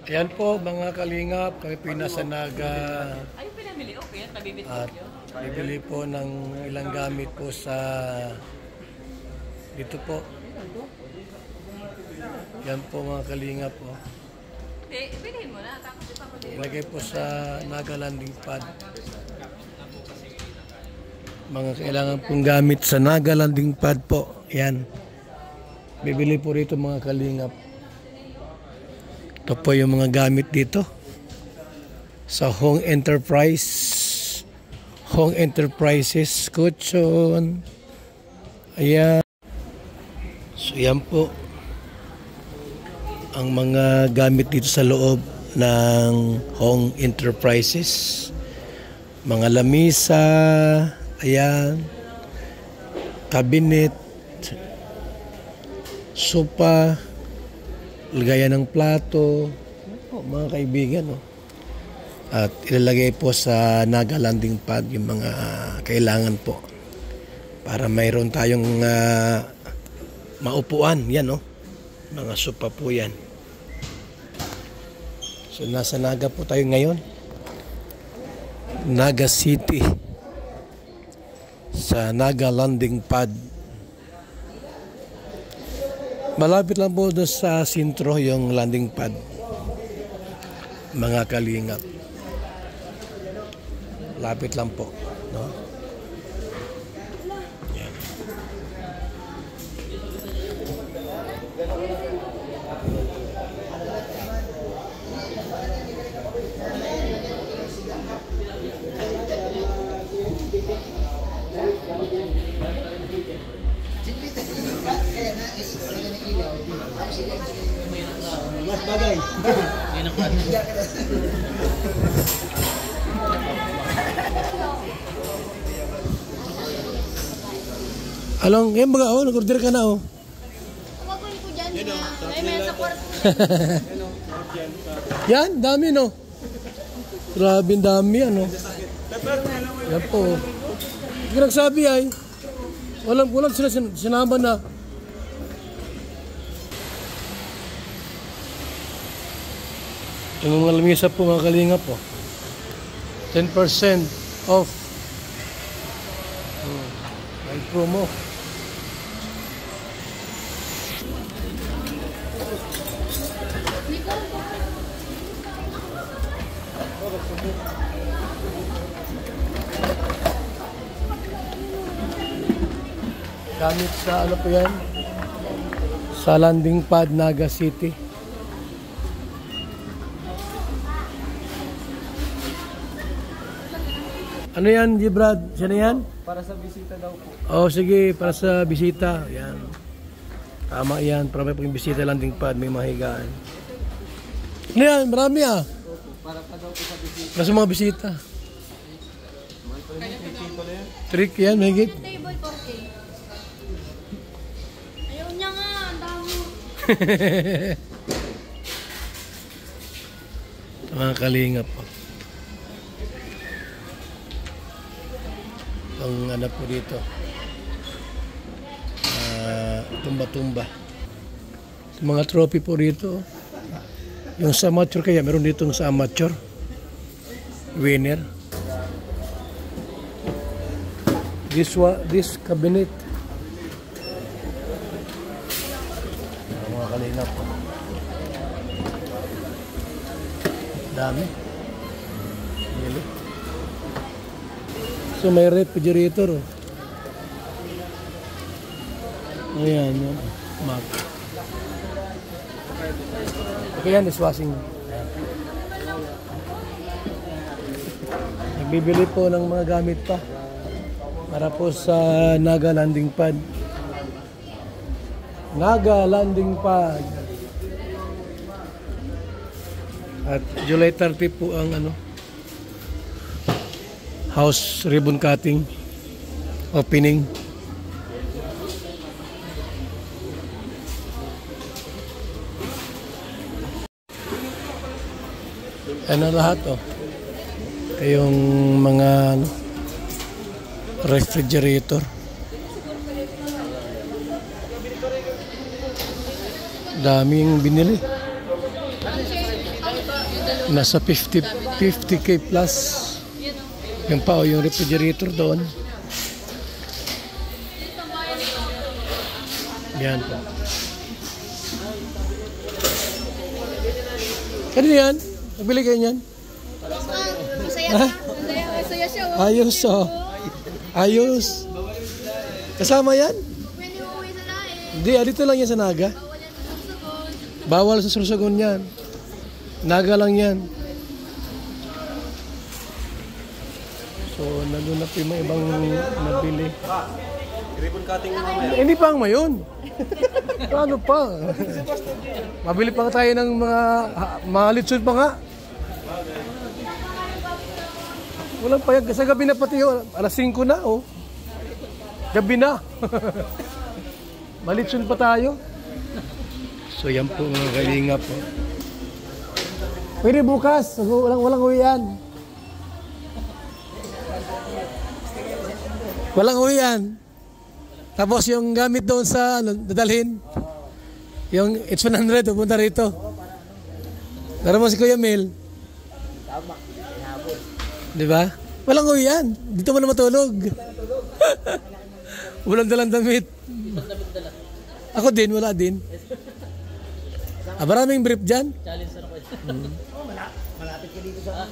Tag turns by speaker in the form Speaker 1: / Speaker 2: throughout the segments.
Speaker 1: Ayan po mga kalingap, kami po nasa Naga
Speaker 2: Ay, pinamili. Okay, nabibit ko
Speaker 1: at
Speaker 2: yun.
Speaker 1: bibili po ng ilang gamit po sa dito po. Yan po mga kalingap po.
Speaker 2: Pilihin mo na. Tapos ipapalito.
Speaker 1: Ilagay po sa Naga landing pad. Mga kailangan pong gamit sa Naga landing pad po. Yan. Bibili po rito mga kalingap. Ito po yung mga gamit dito sa Hong Enterprises Kuchon. Ayan. So yan po ang mga gamit dito sa loob ng Hong Enterprises. Mga lamisa, ayan, cabinet, sopa, lagayan ng plato, mga kaibigan. At ilalagay po sa Naga landing pad yung mga kailangan po para mayroon tayong maupuan. Yan, mga sopa po yan. So nasa Naga po tayo ngayon, Naga City, sa Naga landing pad. Malapit lang po doon sa sentro yung landing pad, mga kalingap. Lapit lang po, no? Yan.
Speaker 3: Mas bagay.
Speaker 1: Along, yan baga, nag-order ka na,
Speaker 4: Tawagin ko dyan na. Ay, may sa kwarto.
Speaker 1: Yan, dami, no? Grabe, dami, ano? Yan po. Hindi ka nagsabi, ay. Walang sila sinama na. Yung mga lamisa po, mga kalinga po. 10% off. May promo. Gamit sa ano po yan? Sa landing pad Naga City. Ano yan, Gibrad? Siya na yan?
Speaker 3: Para sa bisita daw po.
Speaker 1: Oh, sige, para sa bisita. Yan. Tama yan. Para may bisita landing pad, may mahigaan. Ano yan? Marami
Speaker 3: Para pa daw po sa bisita.
Speaker 1: Nasa mga bisita. Trick yan, mahigit.
Speaker 4: Table 4K. Ayaw niya nga. Ang dami.
Speaker 1: Mga kalingap po. Ang ano po dito, tumba-tumba. Mga trophy po rito. Yung sa amateur kaya, meron dito sa amateur. Winner. This cabinet. Mga kalingap po. Dami. Really? So may refrigerator. Ayan, yun. Map. Okay yan, dishwashing. Nagbibili po ng mga gamit pa para po sa Naga landing pad. Naga landing pad. At July 30 po ang house ribbon cutting opening. Ano lahat yung mga refrigerator. Daming binili. Nasa 50k plus. Yan pa o, yung refrigerator doon. Yan po. Ano yan? Nagbili kayo niyan?
Speaker 4: Masaya ka. Masaya siya.
Speaker 1: Ayos oh. Ayos. Kasama yan?
Speaker 4: Pwede uuwi sa lahi.
Speaker 1: Hindi, dito lang yan sa Naga. Bawal sa Sorsogon yan. Naga lang yan. So, nandun na po yung mga ibang nabili.
Speaker 3: Ribbon cutting na mamaya.
Speaker 1: Hindi pa ang mayon. Ano pa? Mabili pa nga tayo ng mga litson pa nga. Walang payag. Sa gabi na pati yun. Alas 5 na, oh. Gabi na. Malitson pa tayo. So, yan po mga kalinga po. Pwede bukas. Walang uwian. Walang uwian. Tapos yung gamit doon sa dadalhin. Yung H100 pupunta rito. Tara mo si Kuya Mel. Di ba? Walang uwian. Dito mo na matulog. Walang dalang damit. Ako din, wala din. Maraming brief dyan.
Speaker 3: Challenge na ako. Malapit ka dito sa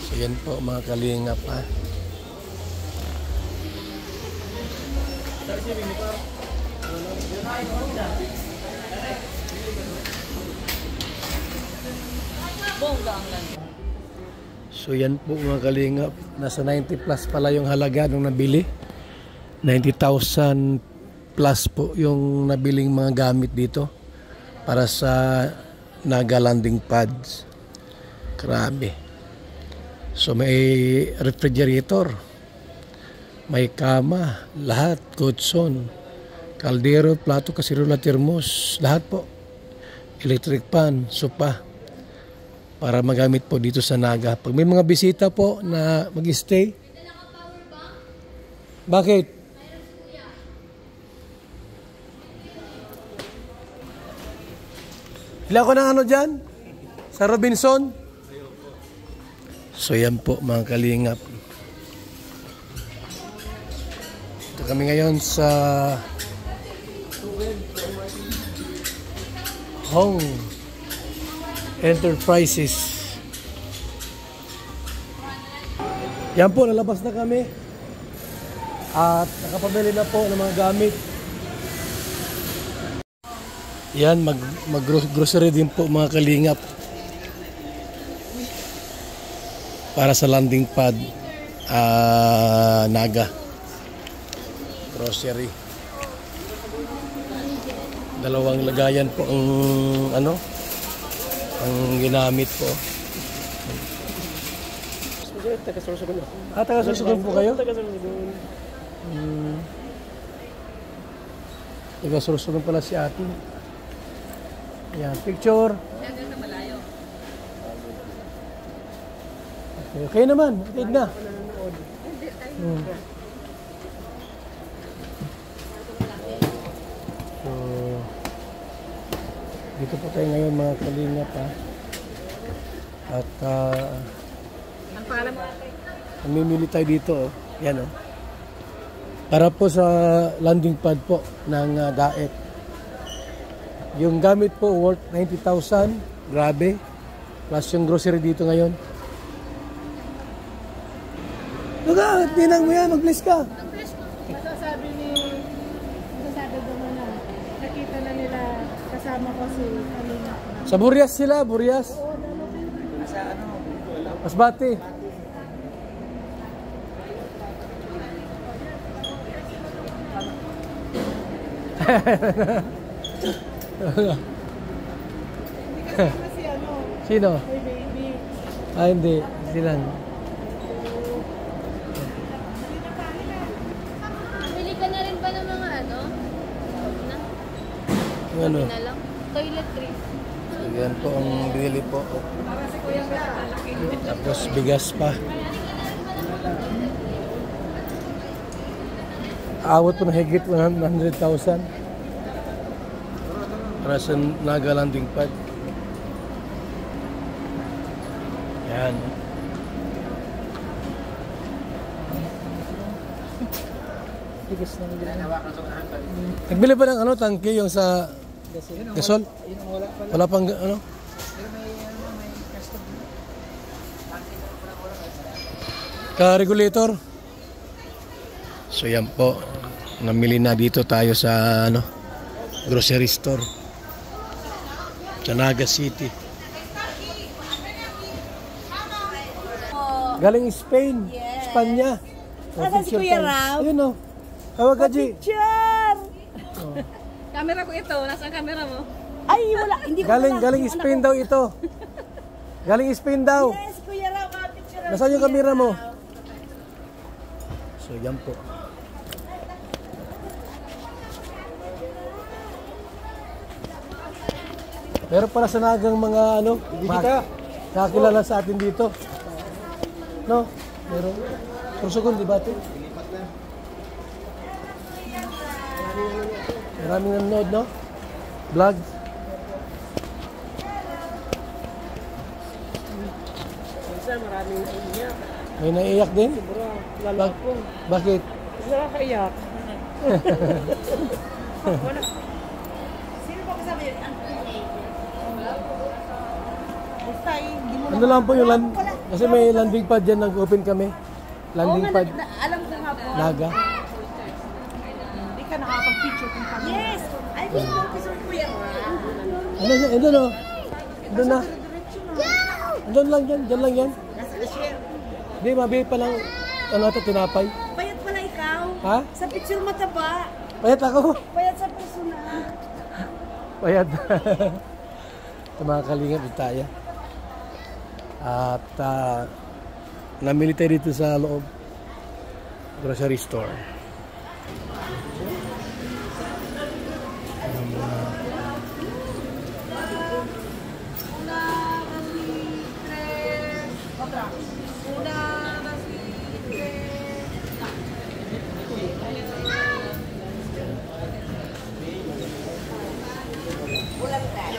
Speaker 1: So yan po mga kalingap ha.
Speaker 2: Bongga ang lang.
Speaker 1: So yan po mga kalingap. Nasa 90 plus pala yung halaga nung nabili. 90,000 plus po yung nabiling mga gamit dito para sa Naga landing pads. Grabe. So may refrigerator, may kama, lahat, kutson, kaldero, plato, kasirola, termos, lahat po. Electric pan, sopa, para magamit po dito sa Naga. Pag may mga bisita po na mag-stay, bakit? Ilan ko ng ano dyan? Sa Robinson? So yan po mga kalingap. Ito kami ngayon sa Hong Enterprises. Yan po, lalabas na kami. At nakapabili na po ng mga gamit. Yan, mag-grocery din po mga kalingap. Para sa landing pad Naga. Grocery. Dalawang lagayan po ang ang ginamit po.
Speaker 3: taga-Sorsogon ako.
Speaker 1: Taga-Sorsogon po kayo?
Speaker 3: Taga-Sorsogon.
Speaker 1: Taga-Sorsogon pala si ate. Yan, picture.
Speaker 2: Hanggang sa malayo.
Speaker 1: Okay naman, okay na. So, dito po tayo ngayon mga kalingap ha. At
Speaker 2: Ang pangalan mo?
Speaker 1: mamimili tayo dito oh. Yan oh. Para po sa landing pad po ng Daet. Yung gamit po worth 90,000. Grabe. Plus yung grocery dito ngayon. Luga, tinang mo yan, mag-bless ka.
Speaker 5: Masasabi naman na nakita na nila kasama ko si Alina.
Speaker 1: Sa Burias sila, Burias. Masbate.
Speaker 5: Kasi
Speaker 1: Sino?
Speaker 5: may baby.
Speaker 1: Ah, hindi. Silang.
Speaker 4: Bili ka na rin ba ng mga ano? Na?
Speaker 1: Ano?
Speaker 4: Na lang? Toiletries.
Speaker 1: So, yan po ang binili po. Tapos bigas pa. Awat po na higit 100,000. para sa Naga landing pad. Yan.
Speaker 3: Tigas na nila.
Speaker 1: Nagbili ba ng ano, tangke yung sa gasol?
Speaker 3: Yun ang wala pala.
Speaker 1: Wala pang ano?
Speaker 3: Pero may custom.
Speaker 1: Ka-regulator. So yan po. Namili na dito tayo sa ano, grocery store. Sa Naga City. Galing Spain. Espanya.
Speaker 5: Nasaan si Kuya Rao?
Speaker 1: Ayun o. Tawag ka, G.
Speaker 5: Picture!
Speaker 2: Camera ko ito. Nasaan camera mo?
Speaker 5: Ay, wala. Hindi ko
Speaker 1: Galing Spain daw ito. Galing Spain daw.
Speaker 5: Yes, Kuya Rao, ka-picture.
Speaker 1: Nasaan yung kamera mo? So yan po. Pero para sa nagang mga ano, nakakilala sa atin dito. No? Meron. Kursugon, di ba ito? Maraming nanonood, no? Vlog.
Speaker 5: Minsan maraming naiiyak.
Speaker 1: May naiiyak din?
Speaker 5: Lalo po.
Speaker 1: Bakit?
Speaker 5: Nakakaiyak. Wala. Sino ba kasama yun? Basta hindi mo
Speaker 1: Ano lang po yung land... Kasi may landing pad dyan, nag-open kami. Landing pad.
Speaker 5: Alam ko nga po.
Speaker 1: Naga.
Speaker 5: Hindi ka nakapag-picture kung paano. Yes! Ay, gusto ko picture Kuya Rao.
Speaker 1: Ano na? Ando no? Ando na? Andun lang yan. Diyan lang yan.
Speaker 5: Nasa cashier.
Speaker 1: Hindi, mabili pa lang ano ito, tinapay.
Speaker 5: Payat pala ikaw.
Speaker 1: Ha?
Speaker 5: Sa picture mataba.
Speaker 1: Payat ako.
Speaker 5: Payat sa personal.
Speaker 1: Payat. Ito mga kalingap, ito tayo. At namili tayo dito sa loob. Grocery store.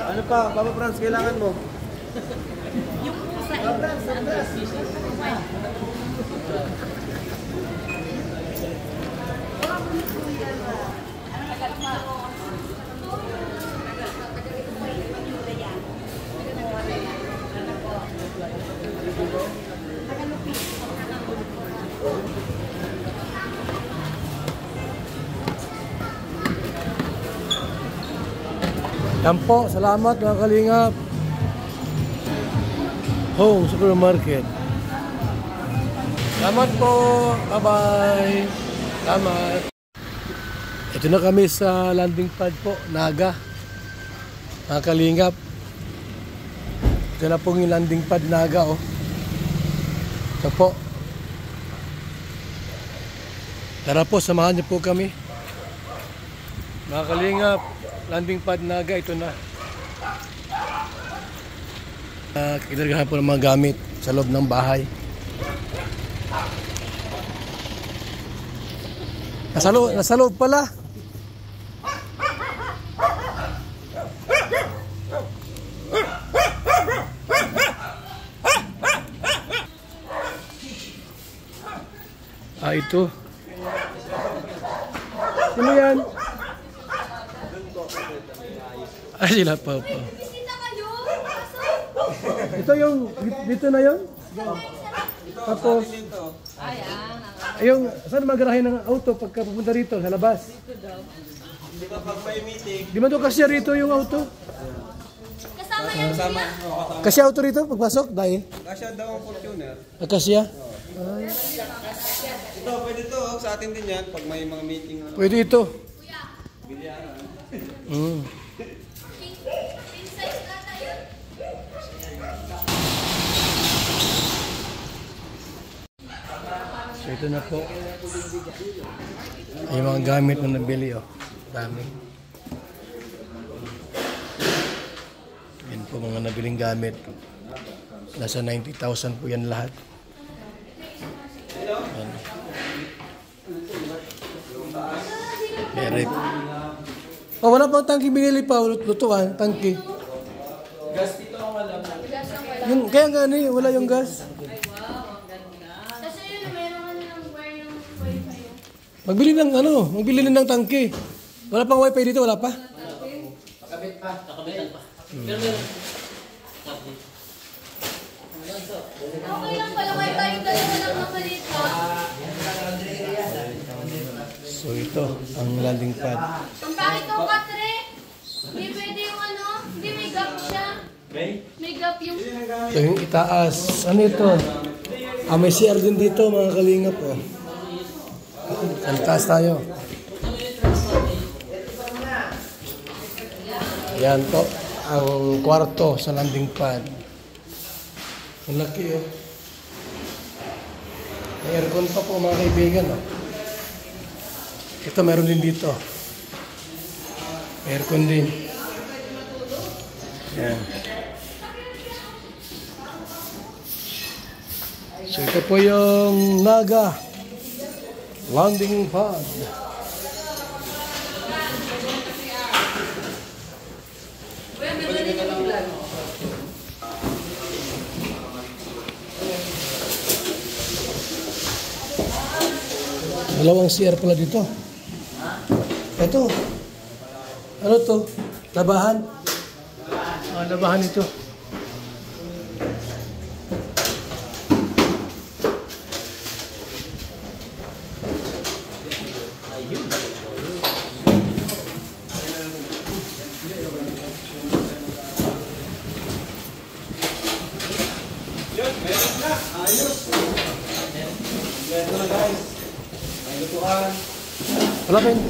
Speaker 3: Ano pa, Papa Franz, kailangan mo?
Speaker 1: Yan po, salamat mga kalingap. Home Supermarket. Salamat po. Bye-bye. Salamat. Ito na kami sa landing pad po, Naga. Mga kalingap. Ito na po yung landing pad Naga, oh. Ito po. Tara po, samahan niyo po kami. Mga kalingap, landing pad Naga, ito na. Kitargahan po ng mga gamit sa loob ng bahay. Nasa loob pala. Ito. Sino yan? Sila pa. Ito yung, dito na yun? Tapos, yung, saan magarahin ng auto pagka pupunta rito, sa labas?
Speaker 3: Di ba pag may meeting?
Speaker 1: Di man to kasya rito yung auto?
Speaker 4: Kasama yan
Speaker 3: Kasama.
Speaker 1: Kasya auto rito pagpasok? Dahil?
Speaker 3: Kasya daw ang Fortuner.
Speaker 1: Kasya?
Speaker 3: Ito, pwede to. Sa atin din yan. Pag may mga meeting.
Speaker 1: Pwede ito. So ito na po. Yung mga gamit na nabili, oh. Dami. Yan po mga nabiling gamit. Nasa 90,000 po yan lahat. Yan. May Oh, wala pang tangke binili pa, lutuan, tangke. Yung, kaya nga ano wala yung gas.
Speaker 4: Kasi yun, meron ka nilang wire ng wifi.
Speaker 1: Magbili na ng tangke. Wala pang wifi dito, wala pa?
Speaker 4: Okay lang pala kayo tayong dalawa lang ng maliit pa.
Speaker 1: So ito, ang landing pad.
Speaker 4: Ang pangit ng katre. Hindi pwede yung ano, hindi may gap siya. May gap yung...
Speaker 1: Ito yung itaas. Ano ito? May CR din dito mga kalingap. Oh. Ang taas tayo. Yan to, ang kwarto sa landing pad. Ang laki oh. May aircon pa po mga kaibigan. Oh. Ito meron din dito. May aircon din. Yan. So ito po yung Naga landing pad. Dalawang CR pala dito. Ito. Ano to? Labahan. Labahan ito.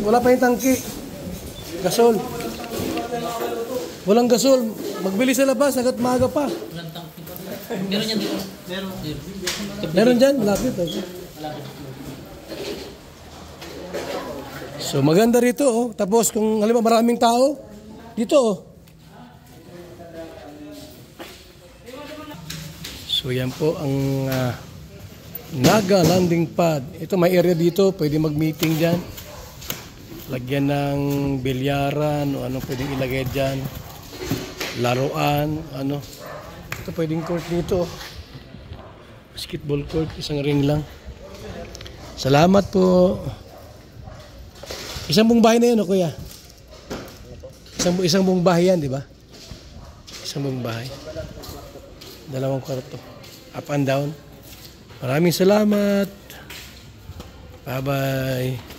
Speaker 1: Wala pa yung tangke. Gasol. Walang gasol. Magbili sa labas agad maaga pa.
Speaker 3: Meron yan dito.
Speaker 1: Meron dyan, malapit. So maganda rito oh. Tapos kung halimbawa maraming tao, dito oh. So yan po ang Naga landing pad. Ito may area dito, pwede mag-meeting dyan. Lagyan ng bilyaran o ano pwedeng ilagay dyan. Laruan, ano. Ito pwedeng court dito. Basketball court, isang ring lang. Salamat po. Isang buong bahay na yun o kuya? Isang buong bahay yan, di ba? Isang buong bahay. Dalawang kwarto. Up and down. Maraming salamat. Bye-bye.